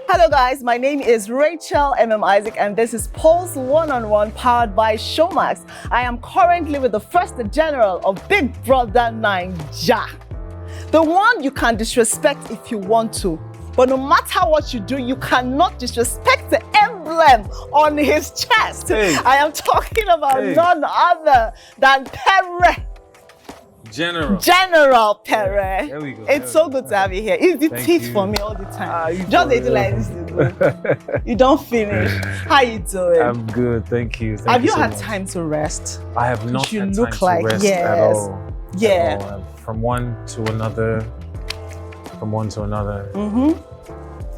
Hello guys, my name is Rachel Isaac and this is Pulse One-on-One powered by Showmax. I am currently with the First General of Big Brother Naija. The one you can disrespect if you want to, but no matter what you do, you cannot disrespect the emblem on his chest. Hey. I am talking about none other than Pere. General Pere. There we go. It's so good to have you here. It's the teeth for me all the time. Just they do like this. You don't finish. How you doing? I'm good, thank you. Have you so had much. time to rest? I have not You had look time like to rest yes. at all. Yeah. At all. From one to another.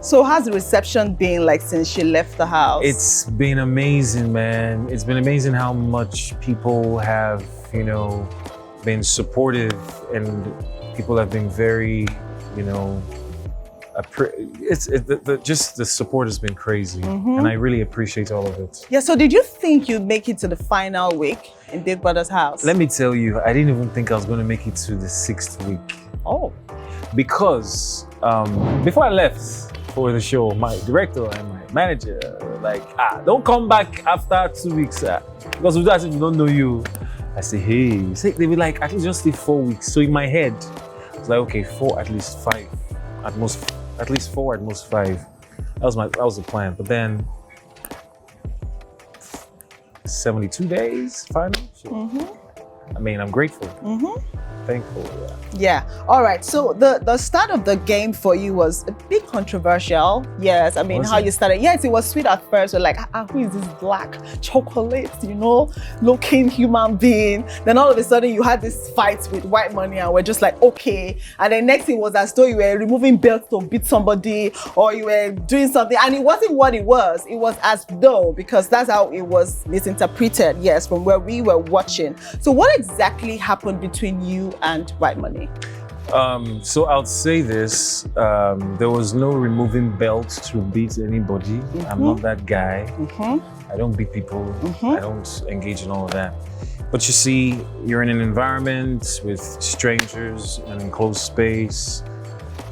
So how's the reception been like since she left the house? It's been amazing, man. It's been amazing how much people have, been supportive, and people have been very, just the support has been crazy, and I really appreciate all of it. Yeah, so did you think you'd make it to the final week in Big Brother's house? Let me tell you, I didn't even think I was going to make it to the 6th week. Oh. Because before I left for the show, my director and my manager were like, don't come back after 2 weeks, because we don't know you. I say, hey, they were like, at least just stay 4 weeks. So in my head, it's like, okay, 4, at least 5, at least 4, at most 5. That was the plan. But then 72 days final. So, I mean, I'm grateful. Thankful. Yeah. All right. So the start of the game for you was a bit controversial. Yes. I mean, you started. Yes, it was sweet at first. We're like, who is this black chocolate, looking human being? Then all of a sudden you had this fight with Whitemoney and we're just like, okay. And then next thing was as though you were removing belts to beat somebody or you were doing something. And it wasn't what it was. It was as though, because that's how it was misinterpreted. Yes, from where we were watching. So what exactly happened between you and Whitemoney? So I'll say this, there was no removing belts to beat anybody. I'm not that guy. I don't beat people. I don't engage in all of that. But you see, you're in an environment with strangers, an enclosed space.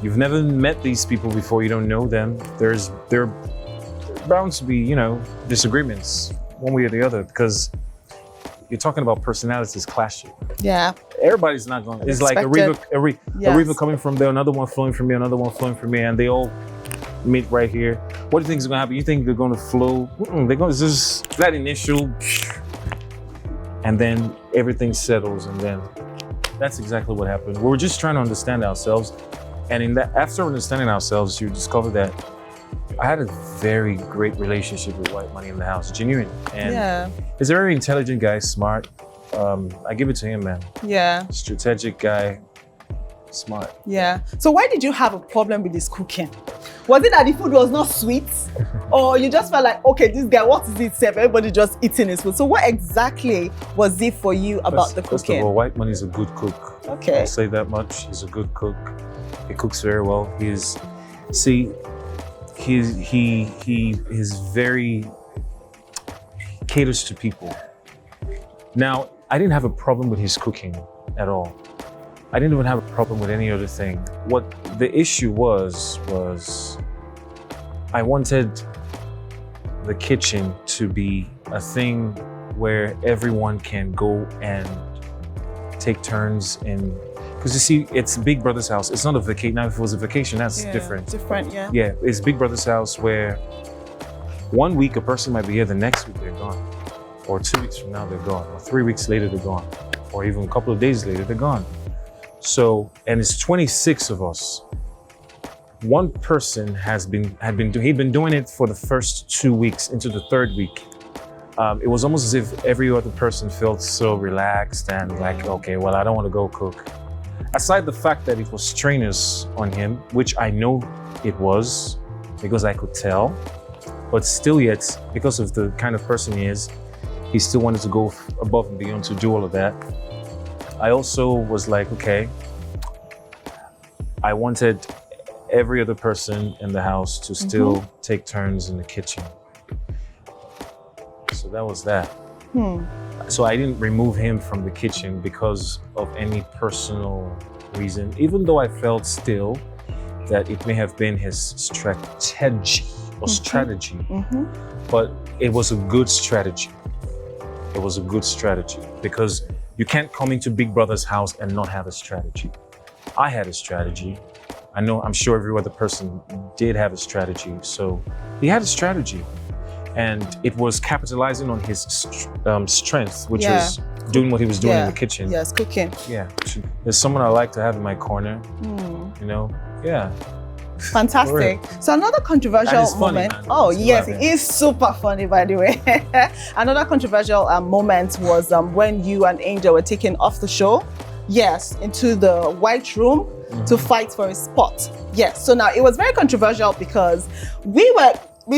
You've never met these people before, you don't know them. There are bound to be, disagreements one way or the other, because you're talking about personalities clashing. Yeah. Everybody's not going. It's like a river coming from there, another one flowing from me, another one flowing from me, and they all meet right here. What do you think is going to happen? You think they're going to flow? They're going to just that initial, and then everything settles, and then that's exactly what happened. We were just trying to understand ourselves, and after understanding ourselves, you discover that I had a very great relationship with Whitemoney in the house, genuine, and he's a very intelligent guy, smart. I give it to him, man. Yeah. Strategic guy, smart. Yeah. So why did you have a problem with his cooking? Was it that the food was not sweet? Or you just felt like, okay, this guy, what is it? Everybody just eating his food. So what exactly was it for you about the cooking? First of all, Whitemoney is a good cook. Okay. I'll say that much. He's a good cook. He cooks very well. He is very caters to people. Now, I didn't have a problem with his cooking at all. I didn't even have a problem with any other thing. What the issue was I wanted the kitchen to be a thing where everyone can go and take turns in. Because you see, it's Big Brother's house. It's not a vacation. Now, if it was a vacation, that's different. Different, yeah. Yeah, it's Big Brother's house where 1 week a person might be here, the next week they're gone. Or 2 weeks from now they're gone. Or 3 weeks later they're gone. Or even a couple of days later they're gone. So, and it's 26 of us. One person he'd been doing it for the first 2 weeks into the 3rd week. It was almost as if every other person felt so relaxed and like, okay, well, I don't want to go cook. Aside the fact that it was strenuous on him, which I know it was because I could tell, but still yet, because of the kind of person he is, he still wanted to go above and beyond to do all of that. I also was like, okay, I wanted every other person in the house to still take turns in the kitchen. So that was that. So I didn't remove him from the kitchen because of any personal reason, even though I felt still that it may have been his strategy or strategy, but it was a good strategy. It was a good strategy because you can't come into Big Brother's house and not have a strategy. I had a strategy. I'm sure every other person did have a strategy. So he had a strategy, and it was capitalizing on his strength, which was doing what he was doing in the kitchen. Yes, cooking. Yeah, there's someone I like to have in my corner. You know, yeah. Fantastic. So another controversial moment. Funny, oh yes, it is super funny, by the way. Another controversial moment was when you and Angel were taken off the show. Yes, into the white room to fight for a spot. Yes. So now it was very controversial because we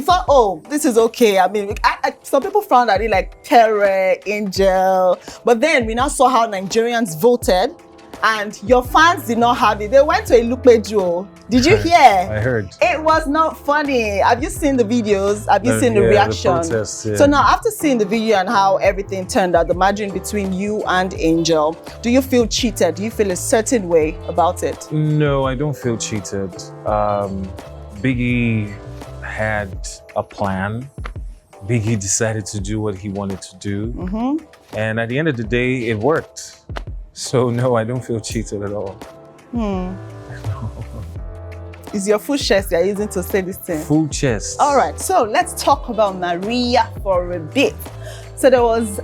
thought, oh, this is okay. I mean, some people found that it like Pere, Angel, but then we now saw how Nigerians voted. And your fans did not have it. They went to a Lupejo. Did you hear? I heard. It was not funny. Have you seen the videos? Have you seen the reaction? The protests, yeah. So now, after seeing the video and how everything turned out, the margin between you and Angel, do you feel cheated? Do you feel a certain way about it? No, I don't feel cheated. Biggie had a plan. Biggie decided to do what he wanted to do. And at the end of the day, it worked. So no, I don't feel cheated at all. Is your full chest you're using to say this thing? Full chest. All right, so let's talk about Maria for a bit. So there was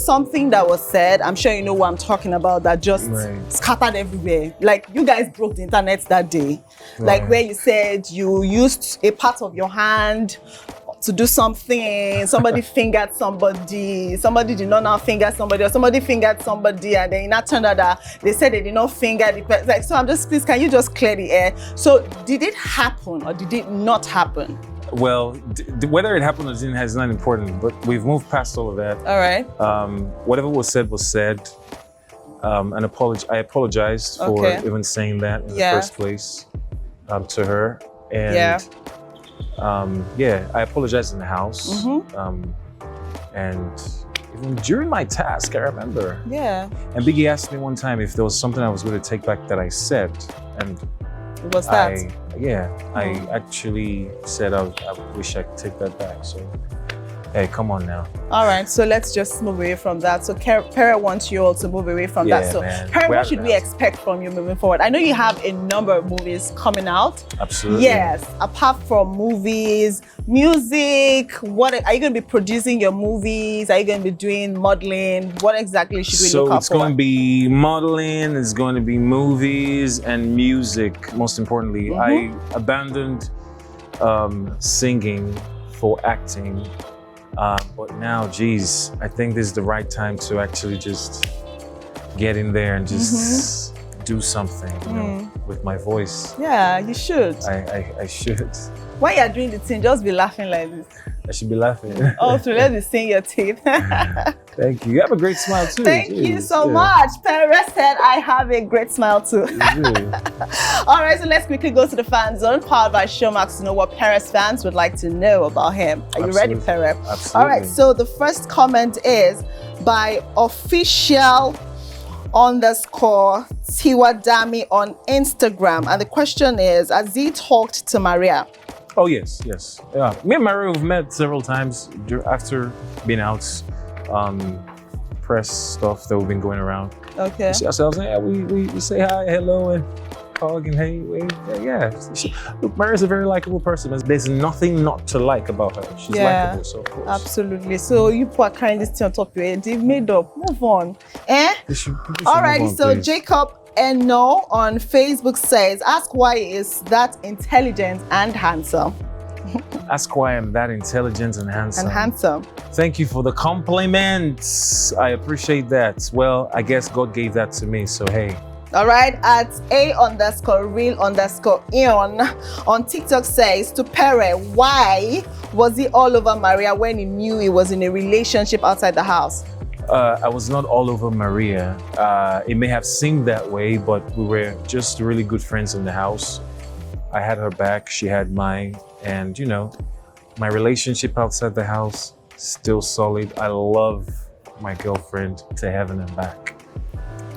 something that was said, I'm sure you know what I'm talking about, that just scattered everywhere. Like you guys broke the internet that day. Like where you said you used a part of your hand to do something, somebody fingered somebody did not now finger somebody, or somebody fingered somebody, and then it not turned out that they said they did not finger the person. Like, so I'm just, please, can you just clear the air? So did it happen or did it not happen? Well, whether it happened or didn't is not important, but we've moved past all of that. All right. Whatever was said. And I apologized for even saying that in the first place to her. And I apologized in the house. And even during my task, I remember. Yeah. And Biggie asked me one time if there was something I was going to take back that I said. And what was that? I actually said I wish I could take that back. So, hey, come on now. All right, so let's just move away from that. So Pere wants you all to move away from that. So Pere, what should we expect from you moving forward? I know you have a number of movies coming out. Absolutely. Yes, apart from movies, music, what are you going to be producing your movies? Are you going to be doing modeling? What exactly should we look out for? So it's going to be modeling, it's going to be movies and music, most importantly. I abandoned singing for acting. But now, geez, I think this is the right time to actually just get in there and just do something, you know, with my voice. Yeah, you should. I should. While you're doing the thing, just be laughing like this. I should be laughing. Oh, so let me sing your teeth. Thank you. You have a great smile too. Thank you so much. Pere said I have a great smile too. All right, so let's quickly go to the fan zone, powered by Showmax, to know what Pere's fans would like to know about him. Are you ready, Pere? Absolutely. All right, so the first comment is by official _ Tiwadami on Instagram. And the question is, has he talked to Maria? Oh, yes. Yeah. Me and Maria have met several times after being out, press stuff that we've been going around. Okay. We see ourselves, we say hi, hello, and hug, and hey, yeah. Look, Maria's a very likable person. There's nothing not to like about her. She's likable, so of course. Absolutely. So you are carrying this thing on top of your head. You've made up. Move on. Alrighty, so please. Jacob Eno on Facebook says, ask why is that intelligent and handsome. Ask why I'm that intelligent and handsome. Thank you for the compliments. I appreciate that. Well, I guess God gave that to me, so hey. All right, at A_real_Eon on TikTok says, to Pere, why was he all over Maria when he knew he was in a relationship outside the house? I was not all over Maria. It may have seemed that way, but we were just really good friends in the house. I had her back, she had mine, and you know, my relationship outside the house, still solid. I love my girlfriend to heaven and back.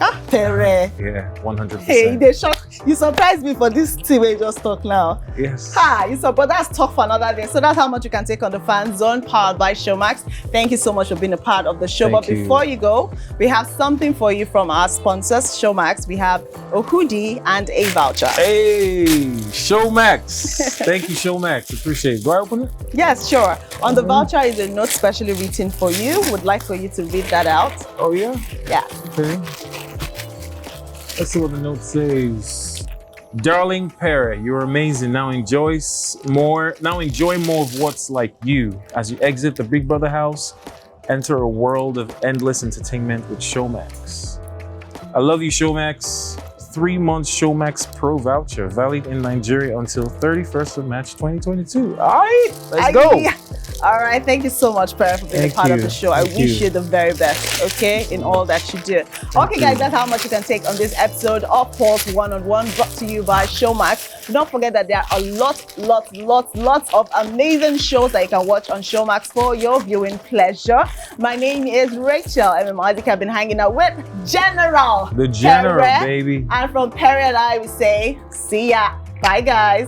Ah, Pere. Yeah, 100%. Hey, they shock You surprised me for this thing we just talk now. Yes. But that's talk for another day. So that's how much you can take on the Fan Zone, powered by Showmax. Thank you so much for being a part of the show. But before you go, we have something for you from our sponsors, Showmax. We have a hoodie and a voucher. Hey, Showmax. Thank you, Showmax. Appreciate it. Do I open it? Yes, sure. On the voucher is a note specially written for you. Would like for you to read that out. Oh, yeah? Yeah. Okay. Let's see what the note says. Darling Pere, you're amazing. Now enjoy more of what's like you. As you exit the Big Brother house, enter a world of endless entertainment with Showmax. I love you, Showmax. 3 months Showmax Pro voucher, valid in Nigeria until 31st of March 2022. All right, let's go. All right, thank you so much, Pere, for being a part of the show. I wish you the very best, okay, in all that you do. Okay, guys, that's how much you can take on this episode of Pulse One-on-One, brought to you by Showmax. Don't forget that there are lots of amazing shows that you can watch on Showmax for your viewing pleasure. My name is Rachel, and I've been hanging out with General. The General, Pere. baby. And from Pere and I, we say, see ya. Bye, guys.